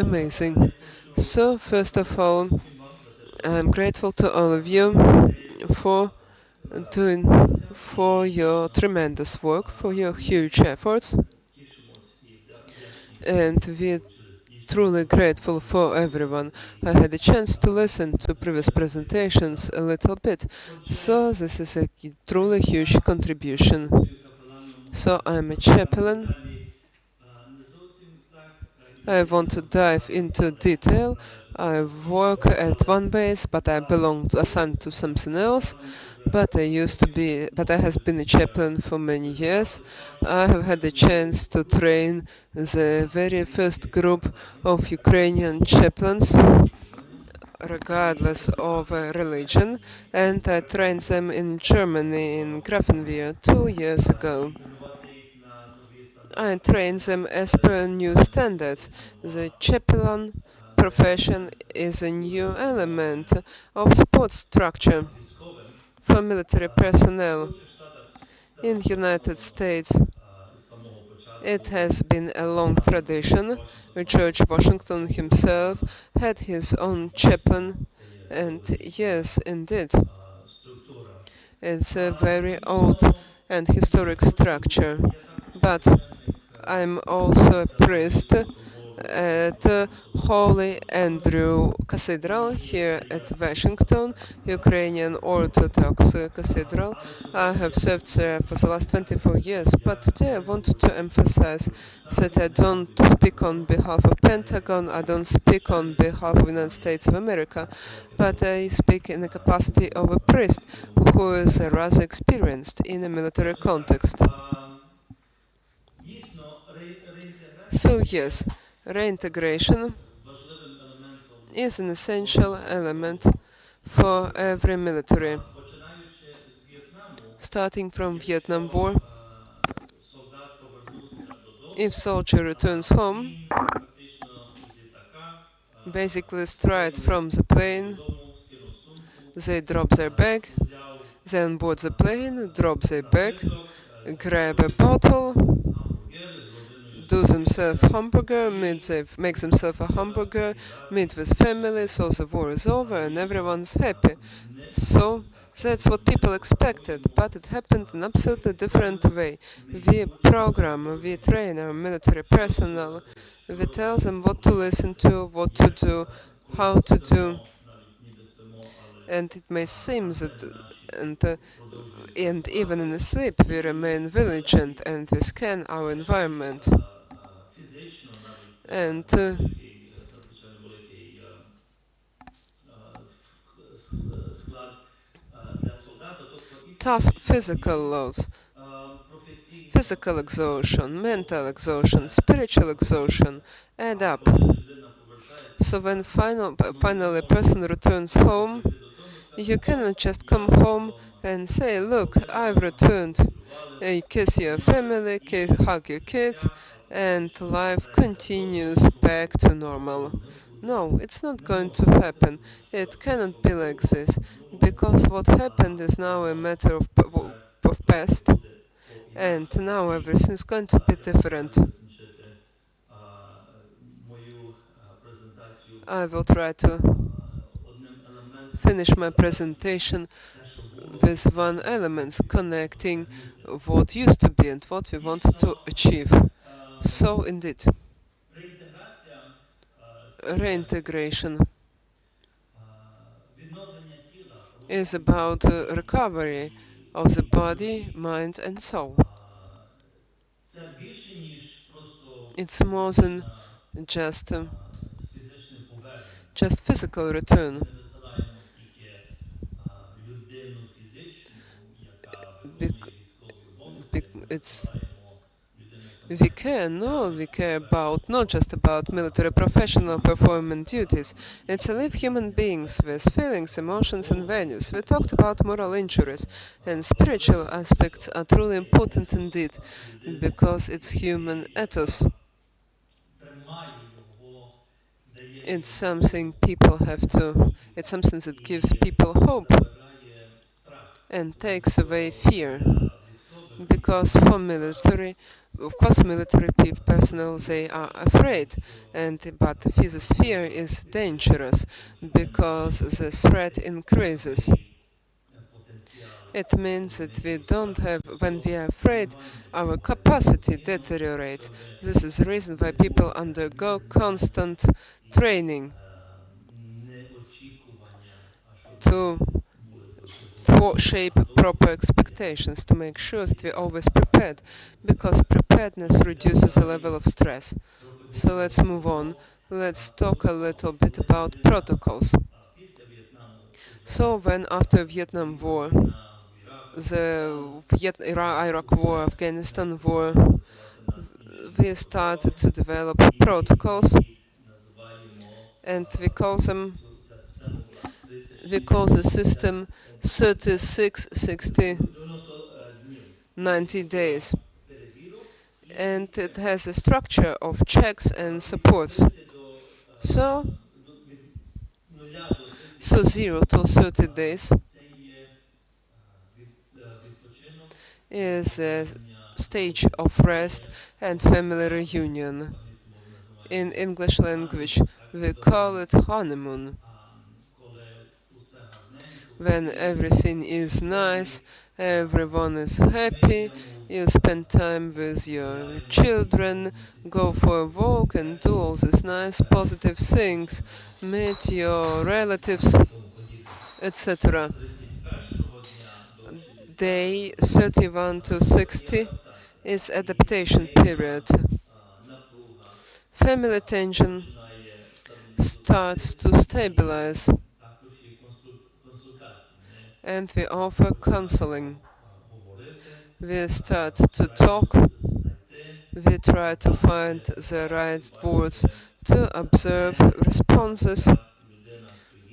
Amazing. So, first of all, I'm grateful to all of you for doing for your tremendous work, for your huge efforts, and we're truly grateful for everyone. I had a chance to listen to previous presentations a little bit, so this is a truly huge contribution. So I'm a chaplain. I want to dive into detail. I work at one base, but I belong to, assigned to something else. But I has been a chaplain for many years. I have had the chance to train the very first group of Ukrainian chaplains, regardless of religion, and I trained them in Germany in Grafenwehr 2 years ago. I train them as per new standards. The chaplain profession is a new element of support structure for military personnel. In the United States, it has been a long tradition. George Washington himself had his own chaplain, and yes, indeed, it's a very old and historic structure. But I'm also a priest at Holy Andrew Cathedral here at Washington, Ukrainian Orthodox Cathedral. I have served there for the last 24 years, but today I wanted to emphasize that I don't speak on behalf of Pentagon, I don't speak on behalf of the United States of America, but I speak in the capacity of a priest who is rather experienced in a military context. So yes, reintegration is an essential element for every military. Starting from Vietnam War, if soldier returns home, basically straight from the plane, they drop their bag, then board the plane, drop their bag, grab a bottle, do themselves hamburger, make themselves a hamburger, meet with family, so the war is over and everyone's happy. So that's what people expected, but it happened in absolutely different way. We program, we train our military personnel, we tell them what to listen to, what to do, how to do, and it may seem that and uh, and even in sleep we remain vigilant and we scan our environment. And tough physical loads, physical exhaustion, mental exhaustion, spiritual exhaustion add up. So when finally a person returns home, you cannot just come home and say, look, I've returned. You kiss your family, hug your kids, and life continues back to normal. No, it's not going to happen. It cannot be like this, because what happened is now a matter of past, and now everything's going to be different. I will try to finish my presentation with one element connecting what used to be and what we wanted to achieve. So indeed, reintegration is about recovery of the body, mind and soul. It's more than just um, just physical return. Bec- it's we care, no, we care about not just about military professional performing duties. It's a live human beings with feelings, emotions and values. We talked about moral injuries, and spiritual aspects are truly important indeed, because it's human ethos. It's something people have to, it's something that gives people hope and takes away fear. because for military, of course, personnel they are afraid, and but the physiosphere is dangerous because the threat increases. It means that we don't have, when we are afraid, our capacity deteriorates. This is the reason why people undergo constant training to shape proper expectations, to make sure that we're always prepared, because preparedness reduces the level of stress. So let's move on. Let's talk a little bit about protocols. So when after Vietnam War, the Iraq War, Afghanistan War, we started to develop protocols, and we call the system 36, 60, 90 days. And it has a structure of checks and supports. So, so 0 to 30 days is a stage of rest and family reunion. In English language, we call it honeymoon. When everything is nice, everyone is happy, you spend time with your children, go for a walk and do all these nice positive things, meet your relatives, etc. Day 31 to 60 is adaptation period. Family tension starts to stabilize, and we offer counseling. We start to talk, we try to find the right words, to observe responses,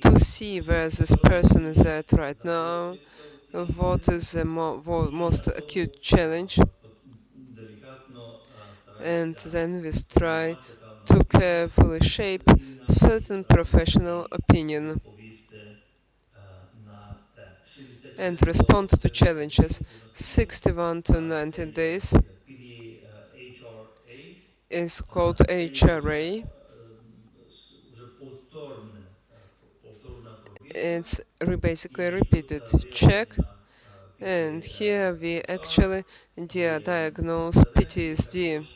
to see where this person is at right now, what is the most acute challenge, and then we try to carefully shape certain professional opinion and respond to challenges. 61 to 90 days is called HRA. It's basically repeated check, and here we actually diagnose PTSD,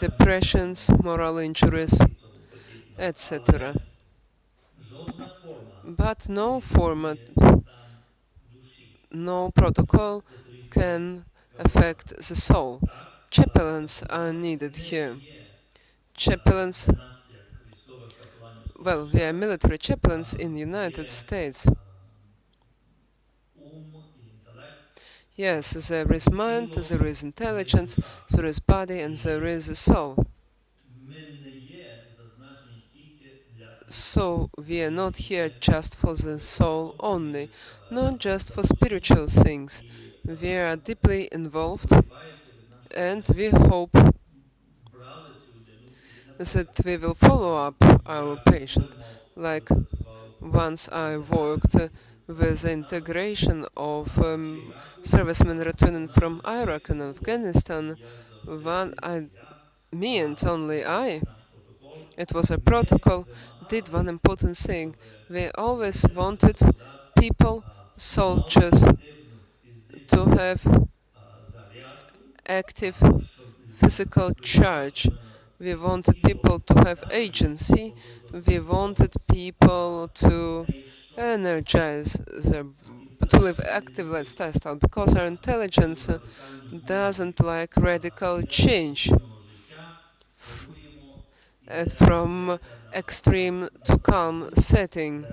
depressions, moral injuries, etc. But no format, no protocol can affect the soul. Chaplains are needed here. Chaplains, well, we are military chaplains in the United States. Yes, there is mind, there is intelligence, there is body, and there is a soul. So we are not here just for the soul only, not just for spiritual things. We are deeply involved, and we hope that we will follow up our patient. Like once I worked with the integration of servicemen returning from Iraq and Afghanistan, me and only I, it was a protocol, did one important thing. We always wanted people, soldiers, to have active physical charge. We wanted people to have agency. We wanted people to energize their to live active lifestyle because our intelligence doesn't like radical change from extreme to calm setting.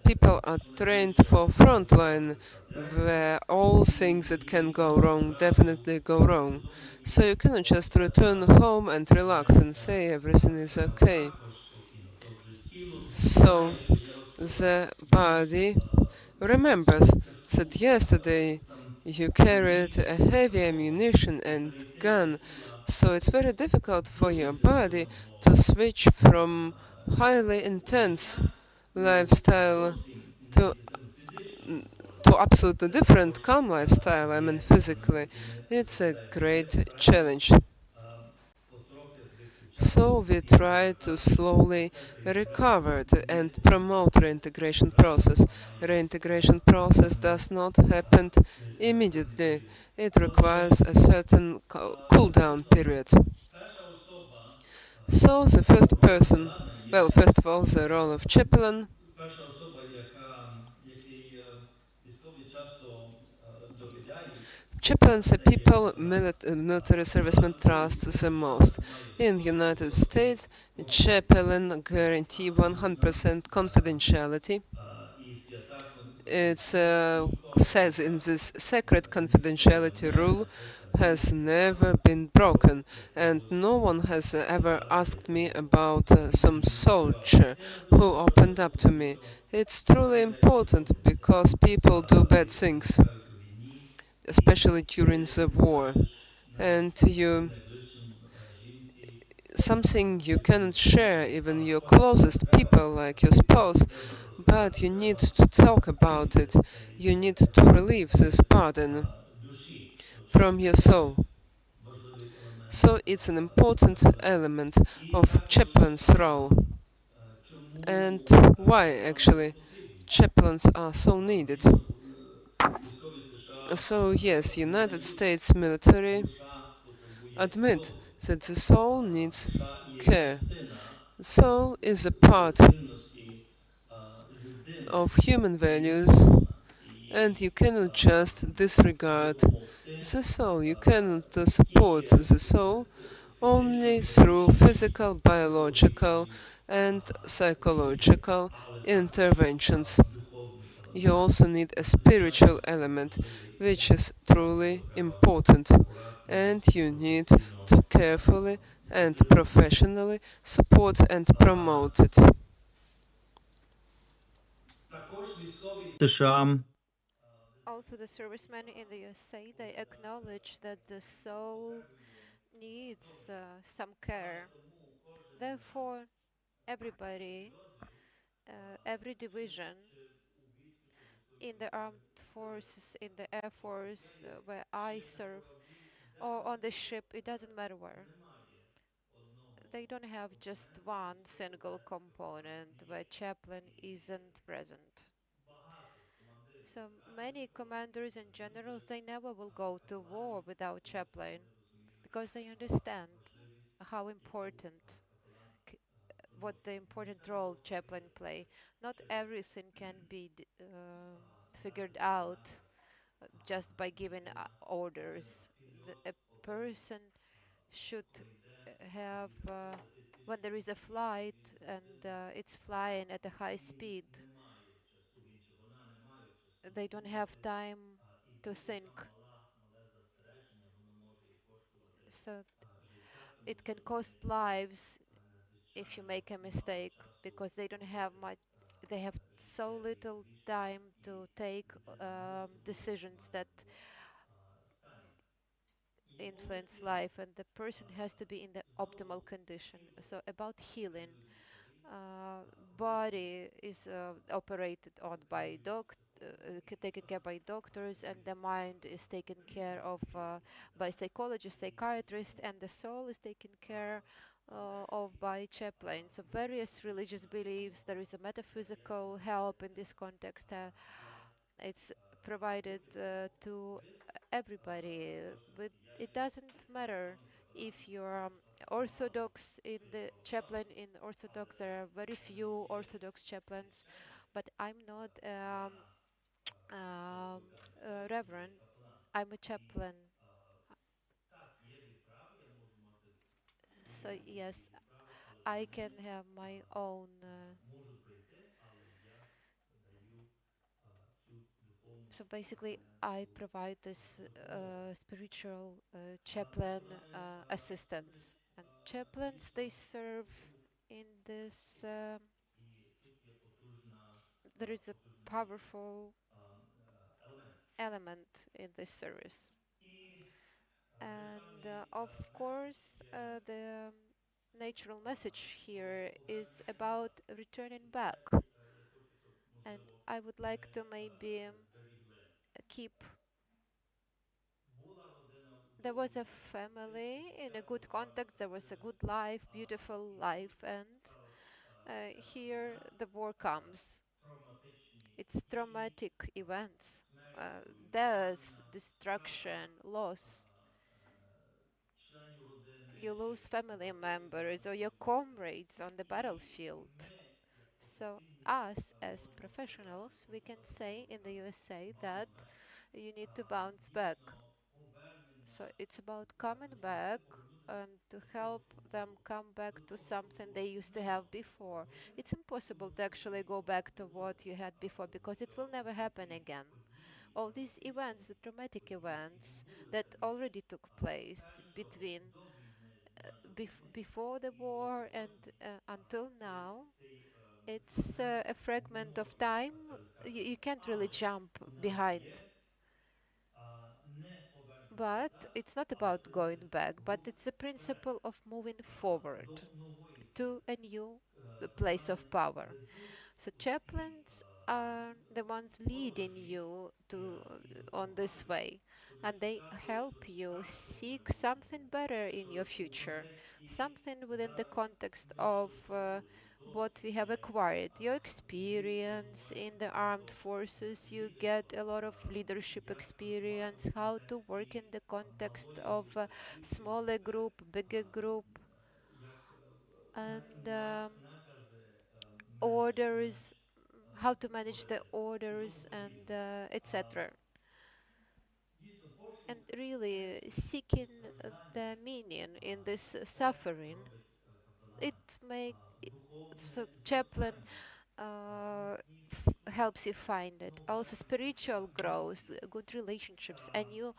People are trained for frontline where all things that can go wrong definitely go wrong. So you cannot just return home and relax and say everything is okay. So the body remembers that yesterday you carried a heavy ammunition and gun, so it's very difficult for your body to switch from highly intense lifestyle to absolutely different calm lifestyle. I mean, physically, it's a great challenge. So we try to slowly recover and promote reintegration process. Reintegration process does not happen immediately. It requires a certain cool down period. So the first person, well, first of all, the role of chaplain. Chaplains are people military servicemen trust the most. In United States, a chaplain guarantee 100% confidentiality. It says in this sacred confidentiality rule has never been broken, and no one has ever asked me about some soldier who opened up to me. It's truly important because people do bad things, especially during the war, and you something you cannot share even your closest people like your spouse, but you need to talk about it. You need to relieve this burden from your soul. So it's an important element of chaplain's role. And why actually chaplains are so needed? So yes, United States military admit that the soul needs care. The soul is a part of human values, and you cannot just disregard the soul. You cannot support the soul only through physical, biological, and psychological interventions. You also need a spiritual element, which is truly important, and you need to carefully and professionally support and promote it. США Also, the servicemen in the USA, they acknowledge that the soul needs some care. Therefore, everybody, every division in the armed forces, in the air force where I serve, or on the ship, it doesn't matter where. They don't have just one single component where chaplain isn't present. So many commanders and generals, they never will go to war without chaplain because they understand how important, what the important role chaplain play. Not everything can be figured out just by giving orders. A person should have, when there is a flight and it's flying at a high speed, they don't have time to think. So it can cost lives if you make a mistake because they don't have much, they have so little time to take decisions that influence life, and the person has to be in the optimal condition. So about healing, body is operated on by taken care by doctors, and the mind is taken care of by psychologists, psychiatrists, and the soul is taken care of by chaplains. So various religious beliefs. There is a metaphysical help in this context. It's provided to everybody, but it doesn't matter if you're Orthodox in the chaplain in Orthodox. There are very few Orthodox chaplains, but I'm not um, a reverend. I'm a chaplain. So yes, I can have my own. So basically, I provide this spiritual chaplain assistance, and chaplains they serve in this. There is a powerful element in this service, and of course, the natural message here is about returning back, and I would like to maybe keep. There was a family in a good context, there was a good life, beautiful life, and here the war comes. It's traumatic events, death, destruction, loss. You lose family members or your comrades on the battlefield. So, us as professionals, we can say in the USA that you need to bounce back. So, it's about coming back and to help them come back to something they used to have before. It's impossible to actually go back to what you had before because it will never happen again. All these events, the traumatic events that already took place between before the war and until now, it's a fragment of time. You can't really jump behind. But it's not about going back, but it's the principle of moving forward to a new place of power. So chaplains are the ones leading you to on this way, and they help you seek something better in your future, something within the context of what we have acquired. Your experience in the armed forces, you get a lot of leadership experience, how to work in the context of a smaller group, bigger group, and orders, how to manage the orders, and etc. And really seeking the meaning in this suffering, it make so chaplain helps you find it. Also, spiritual growth, good relationships, a new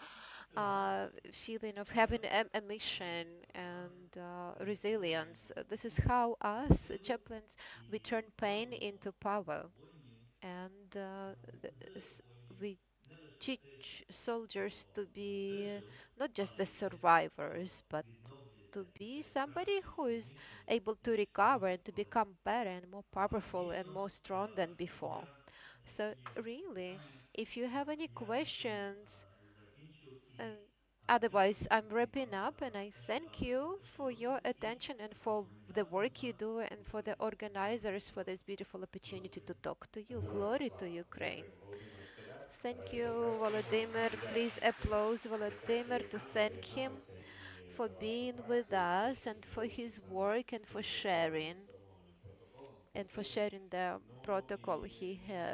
feeling of having a mission and resilience. This is how us chaplains we turn pain into power, and we teach soldiers to be not just the survivors, but to be somebody who is able to recover and to become better and more powerful and more strong than before. So, really, if you have any questions, uh, otherwise, I'm wrapping up and I thank you for your attention and for the work you do and for the organizers for this beautiful opportunity to talk to you. Glory to Ukraine. Thank you, Volodymyr. Please applause Volodymyr to thank him for being with us and for his work and for sharing the protocol he has.